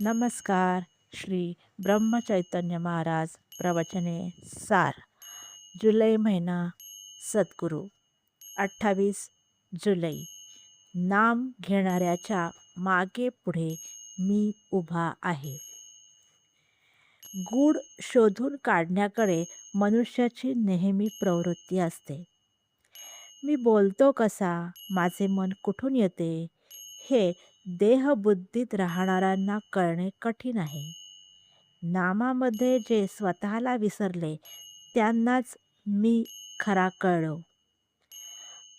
नमस्कार. श्री ब्रह्मचैतन्य महाराज प्रवचने सार. जुलै महिना. सद्गुरू. 28 जुलै. नाम घेणाऱ्याच्या मागे पुढे मी उभा आहे. गूढ शोधून काढण्याकडे मनुष्याची नेहमी प्रवृत्ती असते. मी बोलतो कसा, माझे मन कुठून येते, हे देहबुद्धीत राहणाऱ्यांना कळणे कठीण आहे. नामामध्ये जे स्वतःला विसरले त्यांनाच मी खरा कळलो.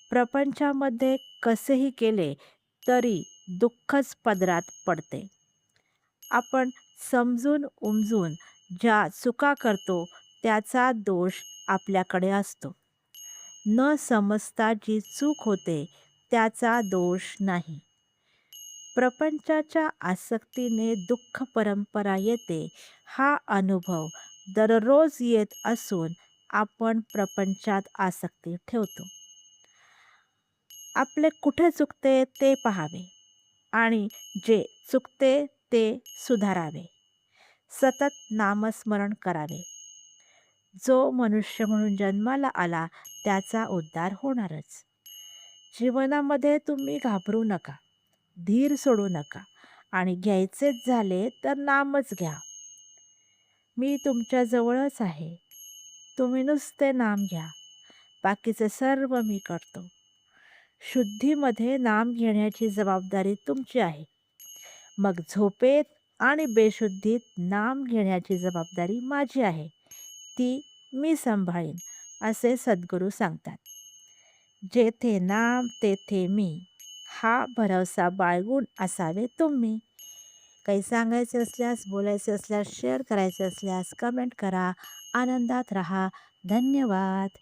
प्रपंचामध्ये कसेही केले तरी दुःखच पदरात पडते. आपण समजून उमजून ज्या चुका करतो त्याचा दोष आपल्याकडे असतो. न समजता जी चूक होते त्याचा दोष नाही. प्रपंचाच्या आसक्तीने दुःख परंपरा येते, हा अनुभव दररोज येत असून आपण प्रपंचात आसक्ती ठेवतो. आपले कुठे चुकते ते पाहावे आणि जे चुकते ते सुधारावे. सतत नामस्मरण करावे. जो मनुष्य म्हणून जन्माला आला त्याचा उद्धार होणारच. जीवनामध्ये तुम्ही घाबरू नका, धीर सोडू नका आणि घ्यायचेच झाले तर नामच घ्या. मी तुमच्या जवळच आहे. तुम्ही नुसते नाम घ्या. बाकीचे सर्व मी करतो. शुद्धीमध्ये नाम घेण्याची जबाबदारी तुमची आहे. मग झोपेत आणि बेशुद्धीत नाम घेण्याची जबाबदारी माझी आहे. ती मी सांभाळीन, असे सद्गुरू सांगतात. जेथे नाम तेथे मी, हा भरवसा बाळगून असावे तुम्ही. काही सांगायचे असल्यास, बोलायचे असल्यास, शेअर करायचे असल्यास कमेंट करा. आनंदात राहा. धन्यवाद.